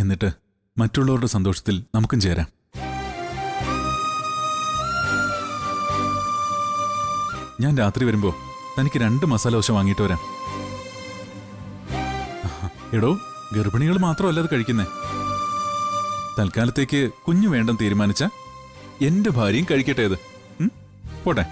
എന്നിട്ട് മറ്റുള്ളവരുടെ സന്തോഷത്തിൽ നമുക്കും ചേരാം. ഞാൻ രാത്രി വരുമ്പോ തനിക്ക് 2 മസാല ദോശ വാങ്ങിയിട്ട് വരാം. എടോ, ഗർഭിണികൾ മാത്രമല്ല അത് കഴിക്കുന്നേ. തൽക്കാലത്തേക്ക് കുഞ്ഞു വേണ്ടെന്ന് തീരുമാനിച്ച എന്റെ ഭാര്യയും കഴിക്കട്ടെ അത്. പോട്ടെ.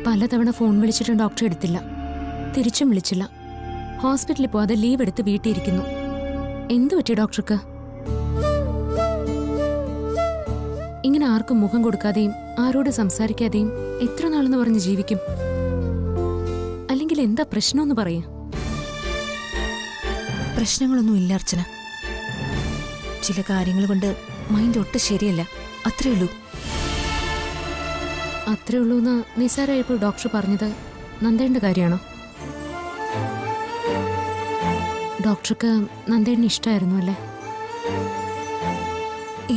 പലതവണ ഫോൺ വിളിച്ചിട്ടും ഡോക്ടർ എടുത്തില്ല. തിരിച്ചും വിളിച്ചില്ല. ഹോസ്പിറ്റലിൽ പോവാതെ ലീവ് എടുത്ത് വീട്ടിലിരിക്കുന്നു. എന്തു പറ്റി ഡോക്ടർക്ക്? ഇങ്ങനെ ആർക്കും മുഖം കൊടുക്കാതെയും ആരോട് സംസാരിക്കാതെയും എത്ര നാളെന്ന് പറഞ്ഞ് ജീവിക്കും? അല്ലെങ്കിൽ എന്താ പ്രശ്നമെന്ന് പറയാ? പ്രശ്നങ്ങളൊന്നും ഇല്ല അർച്ചന. ചില കാര്യങ്ങൾ കൊണ്ട് മൈൻഡ് ഒട്ടും ശരിയല്ല, അത്രേ ഉള്ളൂ. അത്രേ ഉള്ളൂന്ന് നിസാരായപ്പോൾ ഡോക്ടർ പറഞ്ഞത് നന്ദേന്റെ കാര്യമാണോ? ഡോക്ടർക്ക് നന്ദേണ്ണ ഇഷ്ടമായിരുന്നു അല്ലേ?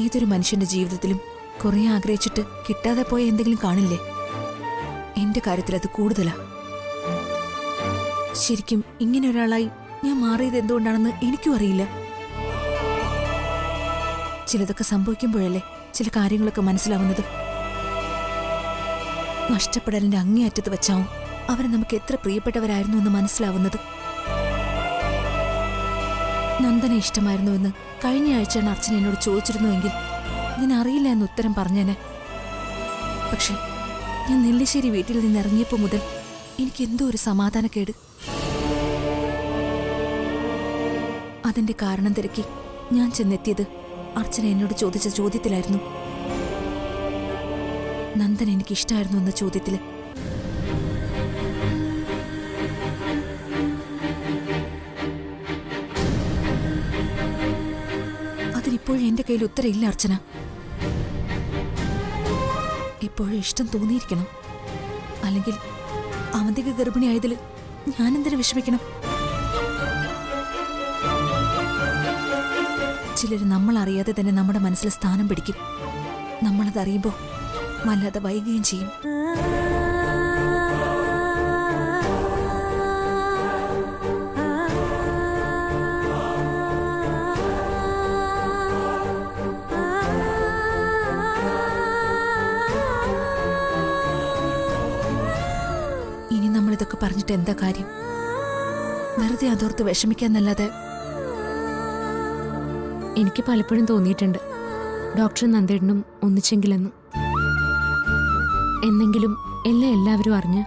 ഏതൊരു മനുഷ്യന്റെ ജീവിതത്തിലും കുറെ ആഗ്രഹിച്ചിട്ട് കിട്ടാതെ പോയ എന്തെങ്കിലും കാണില്ലേ? എന്റെ കാര്യത്തിൽ അത് കൂടുതലാ. ശരിക്കും ഇങ്ങനെ ഒരാളായി ഞാൻ മാറിയത് എന്തുകൊണ്ടാണെന്ന് എനിക്കും അറിയില്ല. ചിലതൊക്കെ സംഭവിക്കുമ്പോഴല്ലേ ചില കാര്യങ്ങളൊക്കെ മനസ്സിലാവുന്നത്. നഷ്ടപ്പെടലിന്റെ അങ്ങേയറ്റത്ത് വെച്ചാവും അവരെ നമുക്ക് എത്ര പ്രിയപ്പെട്ടവരായിരുന്നു എന്ന് മനസ്സിലാവുന്നത്. നന്ദനെ ഇഷ്ടമായിരുന്നുവെന്ന് കഴിഞ്ഞ ആഴ്ചയാണ് അർച്ചന എന്നോട് ചോദിച്ചിരുന്നുവെങ്കിൽ ഞാൻ അറിയില്ല എന്ന് ഉത്തരം പറഞ്ഞേനെ. പക്ഷെ ഞാൻ നെല്ലിശ്ശേരി വീട്ടിൽ നിന്ന് ഇറങ്ങിയപ്പോൾ മുതൽ എനിക്ക് എന്തോ ഒരു സമാധാനക്കേട്. അതിന്റെ കാരണം തിരക്കി ഞാൻ ചെന്നെത്തിയത് അർച്ചന എന്നോട് ചോദിച്ച ചോദ്യത്തിലായിരുന്നു. നന്ദൻ എനിക്ക് ഇഷ്ടമായിരുന്നു എന്ന ചോദ്യത്തില്. അതിനിപ്പോഴും എന്റെ കയ്യിൽ ഉത്തരയില്ല അർച്ചന. ഇപ്പോഴും ഇഷ്ടം തോന്നിയിരിക്കണം. അല്ലെങ്കിൽ അവന്തിക ഗർഭിണിയായതിൽ ഞാനെന്തിനു വിഷമിക്കണം? ചിലർ നമ്മൾ അറിയാതെ തന്നെ നമ്മുടെ മനസ്സിൽ സ്ഥാനം പിടിക്കും. നമ്മളതറിയുമ്പോൾ വല്ലാതെ വൈകുകയും ചെയ്യും. ഇനി നമ്മളിതൊക്കെ പറഞ്ഞിട്ട് എന്താ കാര്യം? വെറുതെ അതോർത്ത് വിഷമിക്കാന്നല്ലാതെ. എനിക്ക് പലപ്പോഴും തോന്നിയിട്ടുണ്ട് ഡോക്ടറും നന്ദേണ്ണനും ഒന്നിച്ചെങ്കിലെന്ന്. എന്നെങ്കിലും എല്ലാവരും അറിഞ്ഞ്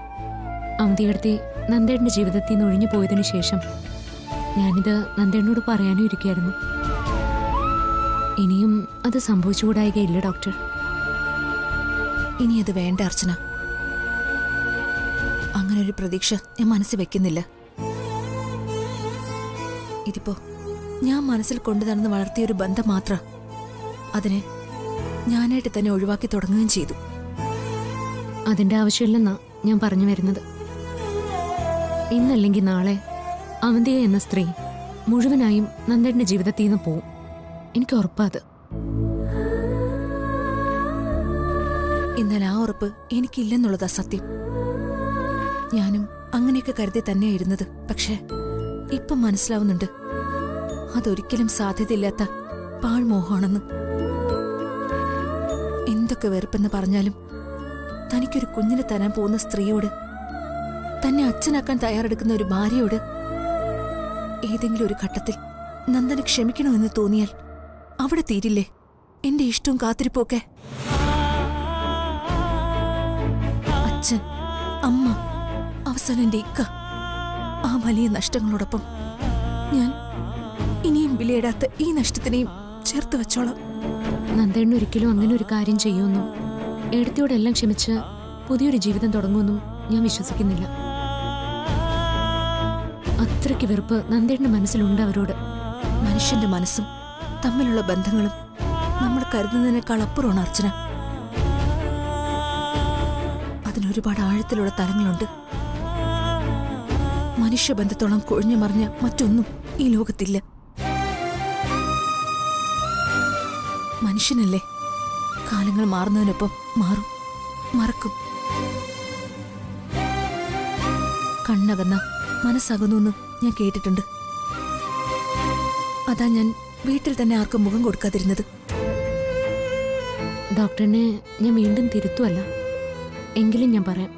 അവന്തിയെടുത്തി നന്ദേണ്ണന്റെ ജീവിതത്തിൽ നിന്ന് ഒഴിഞ്ഞു പോയതിനു ശേഷം ഞാനിത് നന്ദേണ്ണനോട് പറയാനും ഇരിക്കുകയായിരുന്നു. ഇനിയും അത് സംഭവിച്ചുകൂടായികയില്ല ഡോക്ടർ. ഇനി അത് വേണ്ട അർച്ചന. അങ്ങനൊരു പ്രതീക്ഷ ഞാൻ മനസ്സിൽ വെക്കുന്നില്ല. ഇതിപ്പോ ഞാൻ മനസ്സിൽ കൊണ്ടു നടന്ന് വളർത്തിയൊരു ബന്ധം മാത്ര. അതിനെ ഞാനായിട്ട് തന്നെ ഒഴിവാക്കി തുടങ്ങുകയും ചെയ്തു. അതിന്റെ ആവശ്യമില്ലെന്നാ ഞാൻ പറഞ്ഞു വരുന്നത്. ഇന്നല്ലെങ്കിൽ നാളെ അവന്തിക എന്ന സ്ത്രീ മുഴുവനായും നന്ദേണ്ണന്റെ ജീവിതത്തിൽ നിന്ന് പോവും. എനിക്ക് ഉറപ്പാത്. എന്നാൽ ആ ഉറപ്പ് എനിക്കില്ലെന്നുള്ളതാ സത്യം. ഞാനും അങ്ങനെയൊക്കെ കരുതി തന്നെയായിരുന്നത്. പക്ഷേ ഇപ്പം മനസ്സിലാവുന്നുണ്ട് അതൊരിക്കലും സാധ്യതയില്ലാത്ത പാഴ്മോഹമാണെന്ന്. എന്തൊക്കെ വെറുപ്പെന്ന് പറഞ്ഞാലും തനിക്കൊരു കുഞ്ഞിനെ തരാൻ പോകുന്ന സ്ത്രീയോട്, തന്നെ അച്ഛനാക്കാൻ തയ്യാറെടുക്കുന്ന ഒരു ഭാര്യയോട് ഏതെങ്കിലും ഒരു ഘട്ടത്തിൽ നന്ദന് ക്ഷമിക്കണമെന്ന് തോന്നിയാൽ അവിടെ തീരില്ലേ എന്റെ ഇഷ്ടവും കാത്തിരിപ്പൊക്കെ? അച്ഛൻ, അമ്മ, അവസാനം എന്റെ ഇക്ക, ആ വലിയ നഷ്ടങ്ങളോടൊപ്പം ഞാൻ ഇനിയും വിലയിടാത്ത ഈ നഷ്ടത്തിനെയും ചേർത്ത് വെച്ചോളാം. നന്ദേണ്ണ ഒരിക്കലും അങ്ങനെ ഒരു കാര്യം ചെയ്യുമെന്നും എടുത്തിയോടെല്ലാം ക്ഷമിച്ച് പുതിയൊരു ജീവിതം തുടങ്ങുമെന്നും ഞാൻ വിശ്വസിക്കുന്നില്ല. അത്രയ്ക്ക് വെറുപ്പ് നന്ദേണ്ണ മനസ്സിലുണ്ട് അവരോട്. മനുഷ്യന്റെ മനസ്സും തമ്മിലുള്ള ബന്ധങ്ങളും നമ്മൾ കരുതുന്നതിനേക്കാൾ അപ്പുറമാണ് അർച്ചന. അതിനൊരുപാട് ആഴത്തിലുള്ള തലങ്ങളുണ്ട്. മനുഷ്യബന്ധത്തോളം കൊഴിഞ്ഞു മറിഞ്ഞ മറ്റൊന്നും ഈ ലോകത്തില്ല. മനുഷ്യനല്ലേ, കാലങ്ങൾ മാറുന്നതിനൊപ്പം മാറും, മറക്കും. കണ്ണകന്ന മനസ്സകന്നു ഞാൻ കേട്ടിട്ടുണ്ട്. അതാ ഞാൻ വീട്ടിൽ തന്നെ ആർക്കും മുഖം കൊടുക്കാതിരുന്നത്. ഡോക്ടറിനെ ഞാൻ വീണ്ടും തിരുത്തുമല്ല, എങ്കിലും ഞാൻ പറയാം.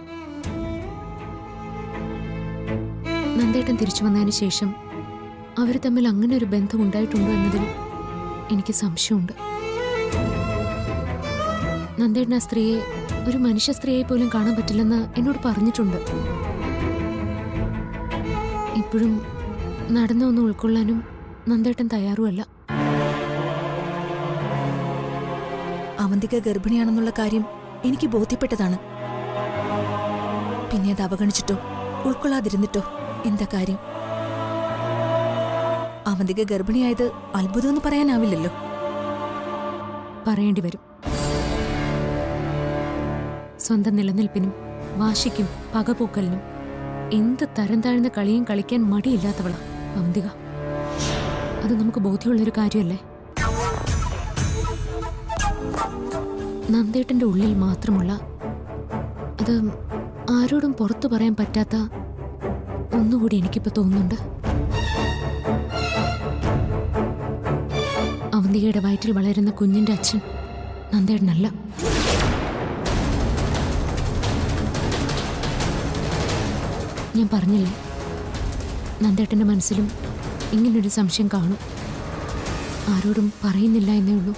നന്ദേട്ടൻ തിരിച്ചു വന്നതിന് ശേഷം അവർ തമ്മിൽ അങ്ങനെ ഒരു ബന്ധം ഉണ്ടായിട്ടുണ്ടോ എന്നതിൽ എനിക്ക് സംശയമുണ്ട്. നന്ദേട്ടൻ ആ സ്ത്രീയെ ഒരു മനുഷ്യ സ്ത്രീയെ പോലും കാണാൻ പറ്റില്ലെന്ന് എന്നോട് പറഞ്ഞിട്ടുണ്ട്. ഇപ്പോഴും നടന്ന ഒന്ന് ഉൾക്കൊള്ളാനും നന്ദേട്ടൻ തയ്യാറുമല്ല. അവന്തിക ഗർഭിണിയാണെന്നുള്ള കാര്യം എനിക്ക് ബോധ്യപ്പെട്ടതാണ്. പിന്നെ അത് അവഗണിച്ചിട്ടോ ഉൾക്കൊള്ളാതിരുന്നിട്ടോ എന്താ കാര്യം? അവന്തിക ഗർഭിണിയായത് അത്ഭുതമെന്ന് പറയാനാവില്ലല്ലോ. പറയേണ്ടി വരും. സ്വന്തം നിലനിൽപ്പിനും വാശിക്കും പകപോക്കലിനും എന്ത് തരം താഴ്ന്ന കളിയും കളിക്കാൻ മടിയില്ലാത്തവളാ അവന്തിക. അത് നമുക്ക് ബോധ്യമുള്ളൊരു കാര്യമല്ലേ? നന്ദേട്ടന്റെ ഉള്ളിൽ മാത്രമുള്ള, അത് ആരോടും പുറത്തു പറയാൻ പറ്റാത്ത ഒന്നുകൂടി എനിക്കിപ്പോ തോന്നുന്നുണ്ട്. അവന്തികയുടെ വയറ്റിൽ വളരുന്ന കുഞ്ഞിന്റെ അച്ഛൻ നന്ദേട്ടനല്ല. ഞാൻ പറഞ്ഞില്ലേ, നന്ദേട്ടന്റെ മനസ്സിലും ഇങ്ങനൊരു സംശയം കാണും. ആരോടും പറയുന്നില്ല എന്നേ ഉള്ളൂ.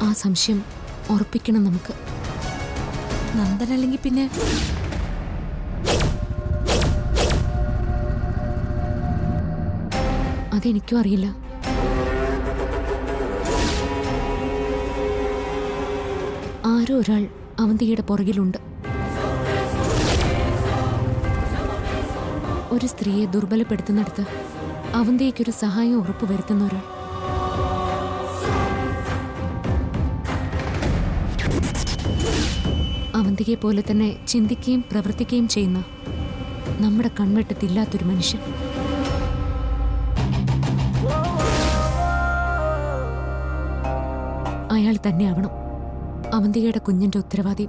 ആ സംശയം ഉറപ്പിക്കണം നമുക്ക്. നന്ദനല്ലെങ്കിൽ പിന്നെ അതെനിക്കും അറിയില്ല. ആരോ ഒരാൾ അവന്തികയുടെ പുറകിലുണ്ട്. ഒരു സ്ത്രീയെ ദുർബലപ്പെടുത്തുന്നിടത്ത് അവന്തികയ്ക്കൊരു സഹായം ഉറപ്പുവരുത്തുന്ന ഒരാൾ. അവന്തികയെ പോലെ തന്നെ ചിന്തിക്കുകയും പ്രവർത്തിക്കുകയും ചെയ്യുന്ന നമ്മുടെ കൺവെട്ടത്തില്ലാത്തൊരു മനുഷ്യൻ. അയാൾ തന്നെയാവണം അവന്തികയുടെ കുഞ്ഞിന്റെ ഉത്തരവാദി.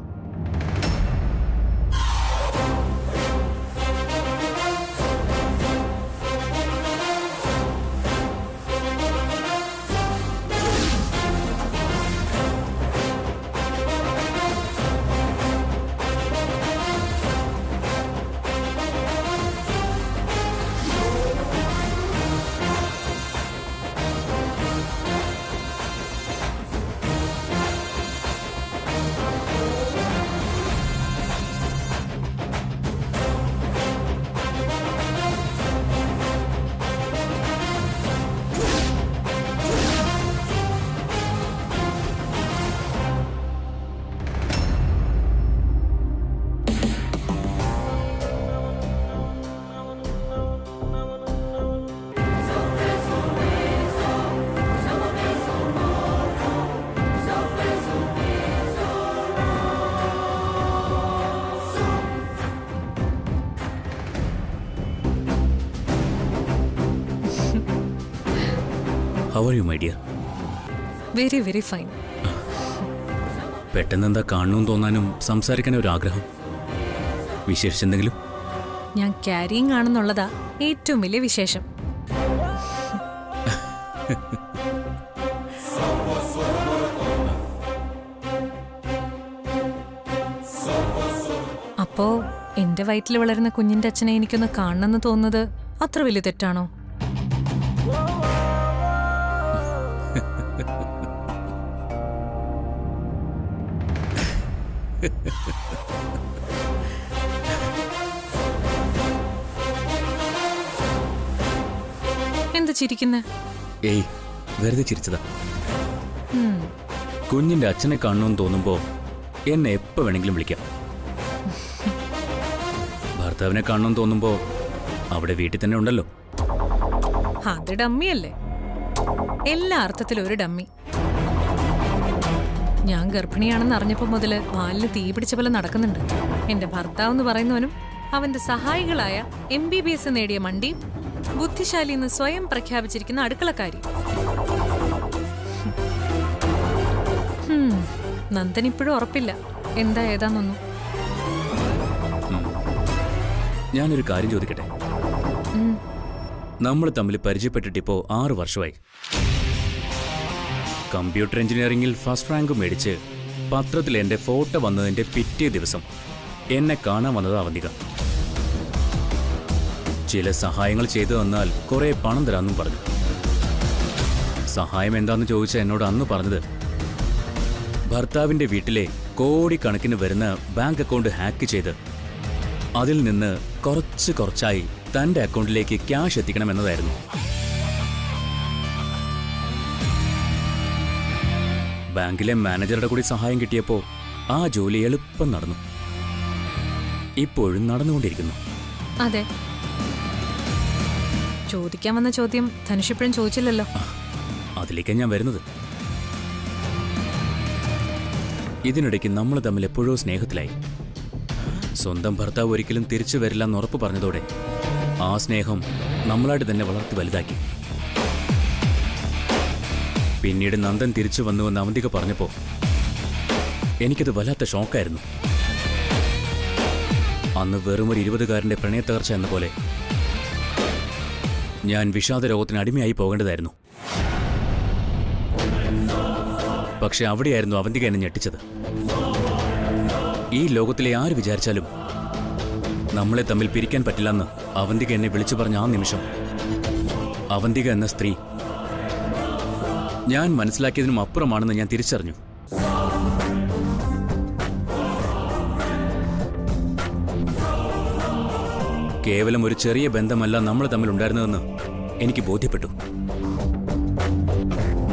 How are you, my dear? Very, very fine. പെട്ടെന്നെന്താ കാണണമെന്ന് തോന്നാനും സംസാരിക്കാനും ഒരു ആഗ്രഹം? വിശേഷിച്ചെന്തെങ്കിലും? ഞാൻ ക്യാരിയിങ് ആണെന്നുള്ളതാ ഏറ്റവും വലിയ വിശേഷം. അപ്പോ എന്റെ വയറ്റിൽ വളരുന്ന കുഞ്ഞിന്റെ അച്ഛനെ എനിക്കൊന്ന് കാണണമെന്ന് തോന്നുന്നത് അത്ര വലിയ തെറ്റാണോ? എന്ത് ചിരിക്കുന്നേ? ഏയ്, വെറുതെ ചിരിച്ചതാ. കുഞ്ഞിന്റെ അച്ഛനെ കാണണമെന്ന് തോന്നുമ്പോ എന്നെ എപ്പോ വേണമെങ്കിലും വിളിക്കാം. ഭർത്താവിനെ കാണണമെന്ന് തോന്നുമ്പോ അവിടെ വീട്ടിൽ തന്നെ ഉണ്ടല്ലോ. അത് ഡമ്മിയല്ലേ? എല്ലാ അർത്ഥത്തിലും ഒരു ഡമ്മി. ഞാൻ ഗർഭിണിയാണെന്ന് അറിഞ്ഞപ്പോ മുതല് പാലിന് തീ പിടിച്ച പോലെ നടക്കുന്നുണ്ട്. എന്റെ ഭർത്താവ് എന്ന് പറയുന്നവനും അവന്റെ സഹായികളായ MBBS നേടിയ മണ്ടിയും ബുദ്ധിശാലി എന്ന് സ്വയം പ്രഖ്യാപിച്ചിരിക്കുന്ന അടുക്കളക്കാരി. നന്ദൻ ഇപ്പോഴും ഉറപ്പില്ല എന്താ ഏതാന്നൊന്നും. ഞാനൊരു കാര്യം ചോദിക്കട്ടെ? നമ്മൾ തമ്മിൽ പരിചയപ്പെട്ടിട്ടിപ്പോ 6 വർഷമായി. കമ്പ്യൂട്ടർ എഞ്ചിനീയറിംഗിൽ ഫസ്റ്റ് റാങ്ക് മേടിച്ച് പത്രത്തിൽ എന്റെ ഫോട്ടോ വന്നതിന്റെ പിറ്റേ ദിവസം എന്നെ കാണാൻ വന്നത് അവന്തിക. ചില സഹായങ്ങൾ ചെയ്തു തന്നാൽ കുറെ പണം തരാമെന്നും പറഞ്ഞു. സഹായം എന്താന്ന് ചോദിച്ച എന്നോട് അന്ന് പറഞ്ഞത് ഭർത്താവിന്റെ വീട്ടിലെ കോടിക്കണക്കിന് വരുന്ന ബാങ്ക് അക്കൗണ്ട് ഹാക്ക് ചെയ്ത് അതിൽ നിന്ന് കുറച്ചായി തന്റെ അക്കൗണ്ടിലേക്ക് ക്യാഷ് എത്തിക്കണമെന്നതായിരുന്നു. ബാങ്കിലെ മാനേജറുടെ കൂടി സഹായം കിട്ടിയപ്പോ ആ ജോലി എളുപ്പം നടന്നു. ഇപ്പോഴും നടന്നുകൊണ്ടിരിക്കുന്നു. അതെ, ചോദിക്കാൻ വന്ന ചോദ്യം ധനുഷ് ഇപ്പോഴും ചോദിച്ചില്ലല്ലോ. അതിലേക്കാണ് ഞാൻ വരുന്നത്. ഇതിനിടയ്ക്ക് നമ്മൾ തമ്മിൽ എപ്പോഴോ സ്നേഹത്തിലായി. സ്വന്തം ഭർത്താവ് ഒരിക്കലും തിരിച്ചു വരില്ല എന്ന് ഉറപ്പ് പറഞ്ഞതോടെ ആ സ്നേഹം നമ്മളായിട്ട് തന്നെ വളർത്തി വലുതാക്കി. പിന്നീട് നന്ദൻ തിരിച്ചു വന്നുവെന്ന് അവന്തിക പറഞ്ഞപ്പോ എനിക്കത് വല്ലാത്ത ഷോക്കായിരുന്നു. അന്ന് വെറുമൊരു 20കാരന്റെ പ്രണയത്തകർച്ച എന്ന പോലെ ഞാൻ വിഷാദ രോഗത്തിന് അടിമയായി പോകേണ്ടതായിരുന്നു. പക്ഷെ അവിടെയായിരുന്നു അവന്തിക എന്നെ ഞെട്ടിച്ചത്. ഈ ലോകത്തിലെ ആര് വിചാരിച്ചാലും നമ്മളെ തമ്മിൽ പിരിക്കാൻ പറ്റില്ലെന്ന് അവന്തിക എന്നെ വിളിച്ചു പറഞ്ഞ ആ നിമിഷം അവന്തിക എന്ന സ്ത്രീ ഞാൻ മനസ്സിലാക്കിയതിനും അപ്പുറമാണെന്ന് ഞാൻ തിരിച്ചറിഞ്ഞു. കേവലം ഒരു ചെറിയ ബന്ധമല്ല നമ്മൾ തമ്മിൽ ഉണ്ടായിരുന്നതെന്ന് എനിക്ക് ബോധ്യപ്പെട്ടു.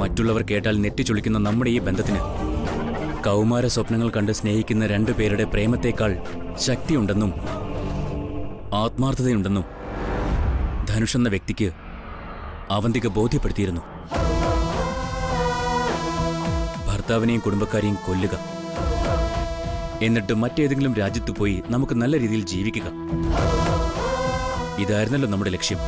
മറ്റുള്ളവർ കേട്ടാൽ നെറ്റിച്ചൊളിക്കുന്ന നമ്മുടെ ഈ ബന്ധത്തിന് കൗമാര സ്വപ്നങ്ങൾ കണ്ട് സ്നേഹിക്കുന്ന 2 പേരുടെ പ്രേമത്തേക്കാൾ ശക്തിയുണ്ടെന്നും ആത്മാർത്ഥതയുണ്ടെന്നും ധനുഷ് എന്ന വ്യക്തിക്ക് അവന്തിക ബോധ്യപ്പെടുത്തിയിരുന്നു. ഭർത്താവിനെയും കുടുംബക്കാരെയും കൊല്ലുക, എന്നിട്ട് മറ്റേതെങ്കിലും രാജ്യത്ത് പോയി നമുക്ക് നല്ല രീതിയിൽ ജീവിക്കുക, ഇതായിരുന്നല്ലോ നമ്മുടെ ലക്ഷ്യം.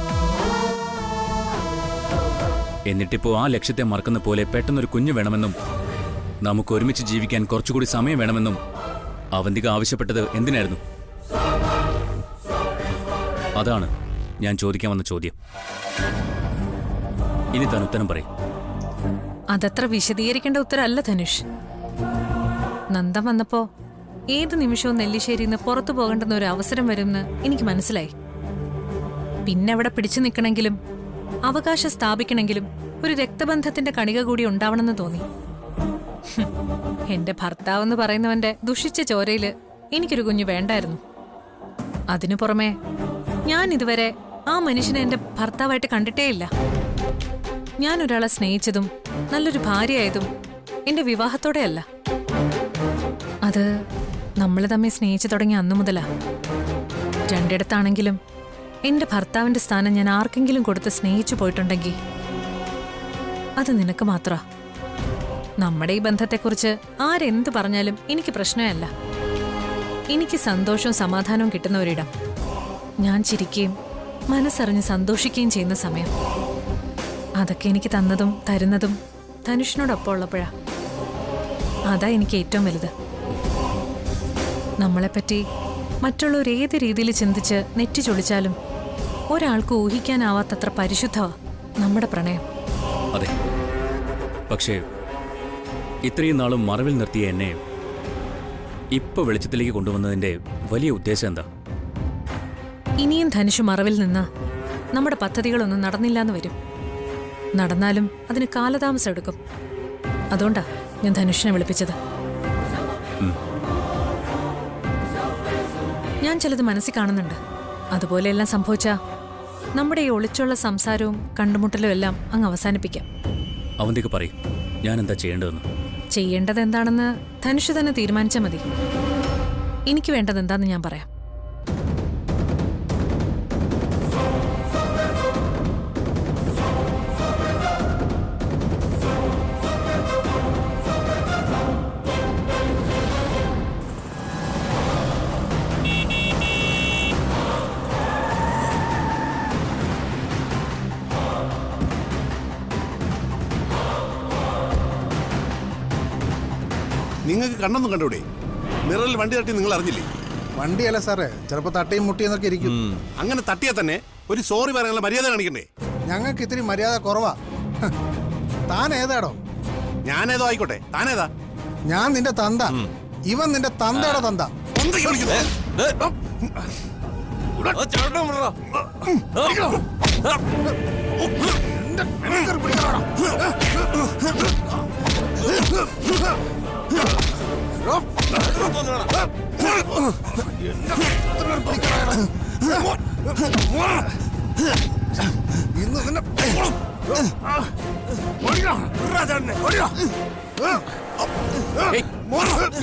എന്നിട്ടിപ്പോ ആ ലക്ഷ്യത്തെ മറക്കുന്ന പോലെ പെട്ടെന്നൊരു കുഞ്ഞു വേണമെന്നും നമുക്ക് ഒരുമിച്ച് ജീവിക്കാൻ കുറച്ചുകൂടി സമയം വേണമെന്നും അവന്തിക ആവശ്യപ്പെട്ടത് എന്തിനായിരുന്നു? അതാണ് ഞാൻ ചോദിക്കാൻ വന്ന ചോദ്യം. ഇനി താൻ ഉത്തരം പറയും. അതത്ര വിശദീകരിക്കേണ്ട ഉത്തരമല്ല ധനുഷ്. നന്ദൻ വന്നപ്പോ ഏത് നിമിഷവും നെല്ലിശ്ശേരിയിൽ നിന്ന് പുറത്തു പോകേണ്ടുന്ന ഒരു അവസരം വരുമെന്ന് എനിക്ക് മനസ്സിലായി. പിന്നെ അവിടെ പിടിച്ചു നിൽക്കണമെങ്കിലും അവകാശം സ്ഥാപിക്കണമെങ്കിലും ഒരു രക്തബന്ധത്തിന്റെ കണിക കൂടി ഉണ്ടാവണമെന്ന് തോന്നി. എന്റെ ഭർത്താവെന്ന് പറയുന്നവന്റെ ദുഷിച്ച ചോരയില് എനിക്കൊരു കുഞ്ഞു വേണ്ടായിരുന്നു. അതിനു പുറമെ ഞാൻ ഇതുവരെ ആ മനുഷ്യനെ എന്റെ ഭർത്താവായിട്ട് കണ്ടിട്ടേയില്ല. ഞാൻ ഒരാളെ സ്നേഹിച്ചതും നല്ലൊരു ഭാര്യയായതും എന്റെ വിവാഹത്തോടെയല്ല. അത് നമ്മൾ തമ്മിൽ സ്നേഹിച്ചു തുടങ്ങിയ അന്നു മുതലാ. രണ്ടിടത്താണെങ്കിലും എന്റെ ഭർത്താവിന്റെ സ്ഥാനം ഞാൻ ആർക്കെങ്കിലും കൊടുത്ത് സ്നേഹിച്ചു പോയിട്ടുണ്ടെങ്കിൽ അത് നിനക്ക് മാത്ര. നമ്മുടെ ഈ ബന്ധത്തെക്കുറിച്ച് ആരെന്ത് പറഞ്ഞാലും എനിക്ക് പ്രശ്നമല്ല. എനിക്ക് സന്തോഷവും സമാധാനവും കിട്ടുന്ന ഒരിടം, ഞാൻ ചിരിക്കുകയും മനസ്സറിഞ്ഞ് സന്തോഷിക്കുകയും ചെയ്യുന്ന സമയം, അതൊക്കെ എനിക്ക് തന്നതും തരുന്നതും ധനുഷിനോടൊപ്പം ഉള്ളപ്പോഴാ. അതാ എനിക്ക് ഏറ്റവും വലുത്. നമ്മളെപ്പറ്റി മറ്റുള്ളവർ ഏത് രീതിയിൽ ചിന്തിച്ച് നെറ്റി ചൊളിച്ചാലും ഒരാൾക്ക് ഊഹിക്കാനാവാത്തത്ര പരിശുദ്ധമാ നമ്മുടെ പ്രണയം. അതെ, പക്ഷേ ഇത്രയും നാളും മറവിൽ നിർത്തിയ എന്നെ ഇപ്പൊ വെളിച്ചത്തിലേക്ക് കൊണ്ടുവന്നതിന്റെ വലിയ ഉദ്ദേശം എന്താ? ഇനിയും ധനുഷ് മറവിൽ നിന്ന് നമ്മുടെ പദ്ധതികളൊന്നും നടന്നില്ലാന്ന് വരും. നടന്നാലും അതിന് കാലതാമസം എടുക്കും. അതുകൊണ്ടാ ഞാൻ ധനുഷിനെ വിളിപ്പിച്ചത്. ഞാൻ ചിലത് മനസ്സിൽ കാണുന്നുണ്ട്. അതുപോലെയെല്ലാം സംഭവിച്ചാ നമ്മുടെ ഈ ഒളിച്ചുള്ള സംസാരവും കണ്ടുമുട്ടലും എല്ലാം അങ്ങ് അവസാനിപ്പിക്കാം. അവന്തിക്ക് പറയും ഞാൻ എന്താ ചെയ്യേണ്ടതെന്ന്. ചെയ്യേണ്ടത് എന്താണെന്ന് ധനുഷ് തന്നെ തീരുമാനിച്ചാൽ മതി. എനിക്ക് വേണ്ടത് എന്താന്ന് ഞാൻ പറയാം. നിങ്ങൾക്ക് കണ്ണൊന്നും കണ്ടൂടെ? മിററിൽ വണ്ടി തട്ടി നിങ്ങൾ അറിഞ്ഞില്ലേ? വണ്ടിയല്ല സാറേ, ചിലപ്പോ തട്ടിയും മുട്ടിയെന്നൊക്കെ ഇരിക്കും. അങ്ങനെ തട്ടിയാൽ തന്നെ ഒരു സോറി പറയാനുള്ള മര്യാദ കാണിക്കണ്ടേ? ഞങ്ങൾക്ക് ഇത്തിരി മര്യാദ കുറവാ. താൻ ഏതാടോ? ഞാനേതോ ആയിക്കോട്ടെ, താനേതാ? ഞാൻ നിന്റെ തന്ത, ഇവൻ നിന്റെ തന്തയുടെ തന്ത. ഇന്ന് നിന്നെ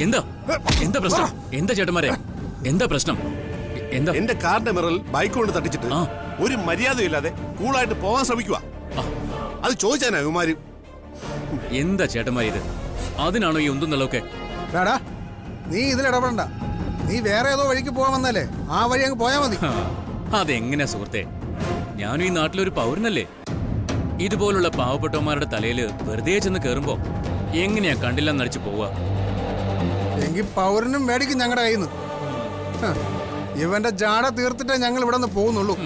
എന്താ എന്താ പ്രശ്നം? എന്താ ചേട്ടന്മാരെ, എന്താ പ്രശ്നം? എന്താ? എന്റെ കാറിന്റെ മിററിൽ ബൈക്ക് കൊണ്ട് തട്ടിച്ചിട്ട് ഒരു മര്യാദയില്ലാതെ കൂളായിട്ട് പോകാൻ ശ്രമിക്കുക. അത് ചോദിച്ചാനാ ഇവന്മാര്. എന്താ ചേട്ടന്മാർ ഇത്? അതിനാണോ ഈ ഒന്നും നല്ലതൊക്കെ? നീ ഇതിലിടപെടണ്ട. നീ വേറെ ഏതോ വഴിക്ക് പോകാൻ വന്നല്ലേ, ആ വഴി അങ്ങ് പോയാ മതി. അതെങ്ങനെയാ സുഹൃത്തെ? ഞാനും ഈ നാട്ടിലൊരു പൗരനല്ലേ. ഇതുപോലുള്ള പാവപ്പെട്ടവന്മാരുടെ തലയിൽ വെറുതെ ചെന്ന് കേറുമ്പോ എങ്ങനെയാ കണ്ടില്ലെന്ന് നടിച്ചു പോവുക? എങ്കിൽ പൗരനും മേടിക്കും ഞങ്ങളുടെ കയ്യിൽ നിന്ന്. ഇവന്റെ ജാട തീർത്തിട്ടേ ഞങ്ങൾ ഇവിടെ നിന്ന് പോകുന്നുള്ളൂ.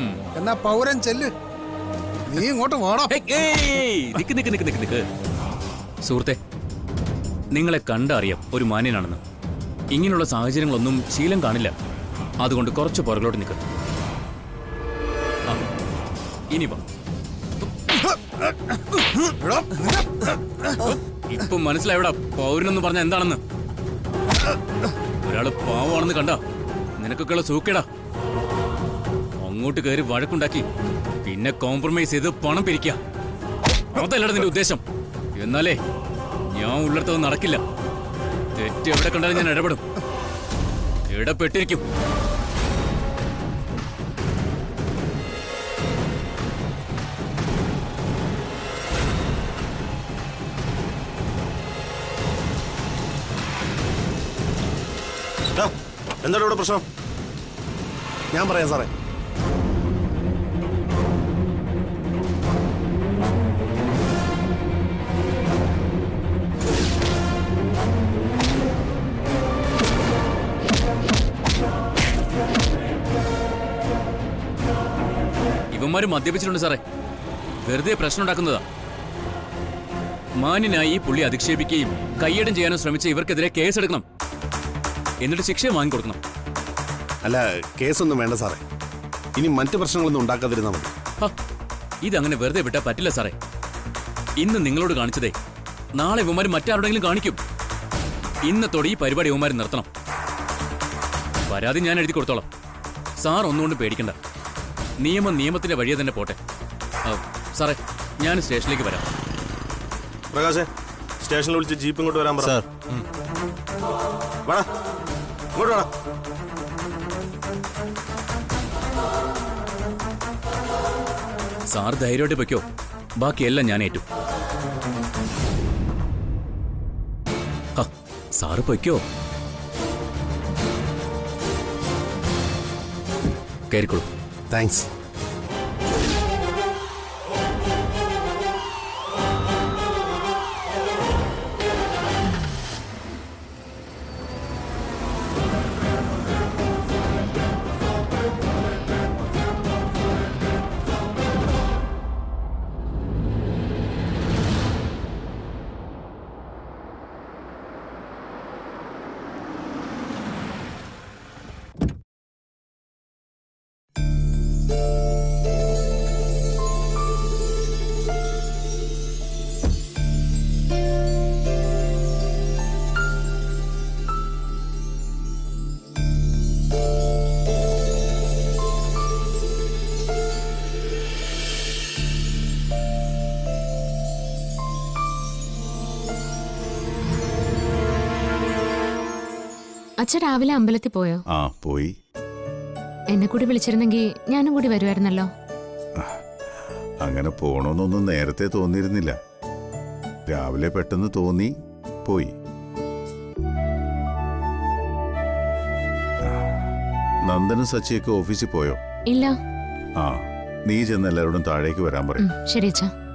എന്നാ പൗരൻ ചെല്ല്, നീ ഇങ്ങോട്ട് പോണം. സുഹൃത്തെ, നിങ്ങളെ കണ്ടറിയാം ഒരു മാന്യനാണെന്ന്. ഇങ്ങനെയുള്ള സാഹചര്യങ്ങളൊന്നും ശീലം കാണില്ല. അതുകൊണ്ട് കുറച്ച് പുറകിലോട്ട് നിൽക്കുക. ഇനി വാ. ഇപ്പൊ മനസ്സിലായടാ പൗരനെന്ന് പറഞ്ഞ എന്താണെന്ന്. ഒരാള് പാവമാണെന്ന് കണ്ട നിനക്കൊക്കെയുള്ള സൂക്കേടാ. അങ്ങോട്ട് കയറി വഴക്കുണ്ടാക്കി പിന്നെ കോംപ്രമൈസ് ചെയ്ത് പണം പിരിക്കുക. അതല്ലടാ നിന്റെ ഉദ്ദേശം. എന്നാലേ ഞാൻ ഉള്ളിടത്തത് നടക്കില്ല. തെറ്റ് എവിടെ കണ്ടാലും ഞാൻ ഇടപെടും. ഇടപെട്ടിരിക്കും. എന്താണ് ഇവിടെ പ്രശ്നം? ഞാൻ പറയാം സാറേ. ഇവന്മാര് മദ്യപിച്ചിട്ടുണ്ട് സാറേ. വെറുതെ പ്രശ്നം ഉണ്ടാക്കുന്നതാ. മാന്യനായി പുള്ളി അധിക്ഷേപിക്കുകയും കയ്യേടം ചെയ്യാനും ശ്രമിച്ച ഇവർക്കെതിരെ കേസെടുക്കണം. എന്നിട്ട് ശിക്ഷ വാങ്ങിക്കൊടുക്കണം. അല്ല, കേസൊന്നും വേണ്ട സാറേ. ഇനി മറ്റു പ്രശ്നങ്ങളൊന്നും ഉണ്ടാക്കാതിരുന്നാൽ മതി. ഇതങ്ങനെ വെറുതെ വിട്ടാൽ പറ്റില്ല സാറേ. ഇന്ന് നിങ്ങളോട് കാണിച്ചതേ നാളെ ഇവന്മാർ മറ്റാരുടെങ്കിലും കാണിക്കും. ഇന്നത്തോടെ ഈ പരിപാടി ഇവന്മാർ നിർത്തണം. പരാതി ഞാൻ എഴുതി കൊടുത്തോളാം. സാർ ഒന്നുകൊണ്ട് പേടിക്കണ്ട. നിയമം നിയമത്തിന്റെ വഴിയെ തന്നെ പോട്ടെ. സാറേ, ഞാൻ സ്റ്റേഷനിലേക്ക് വരാം. പ്രകാശേ, സ്റ്റേഷനിൽ വിളിച്ച് ജീപ്പ് ഇങ്ങോട്ട് വരാൻ പറ. സാർ വാടാ, ഇങ്ങോട്ട് വാടാ. സാർ ധൈര്യമായിട്ട് വെക്കോ. ബാക്കിയെല്ലാം ഞാൻ ഏറ്റു. സാറ് പൊയ്ക്കോ. കയറിക്കോളൂ. താങ്ക്സ്. അച്ഛ രാവിലെ അമ്പലത്തിൽ പോയോ? ആ പോയി. എന്നെ കൂടി വിളിച്ചിരുന്നെങ്കിൽ ഞാനും കൂടി വരുമായിരുന്നല്ലോ. അങ്ങനെ പോണോന്നൊന്നും നേരത്തെ തോന്നിയിരുന്നില്ല. രാവിലെ പെട്ടെന്ന് തോന്നി, പോയി. നന്ദനും സച്ചിയൊക്കെ ഓഫീസിൽ പോയോ? ഇല്ല. ആ, നീ ചെന്ന് എല്ലാവരോടും താഴേക്ക് വരാൻ പറയും. ശരി അച്ഛാ.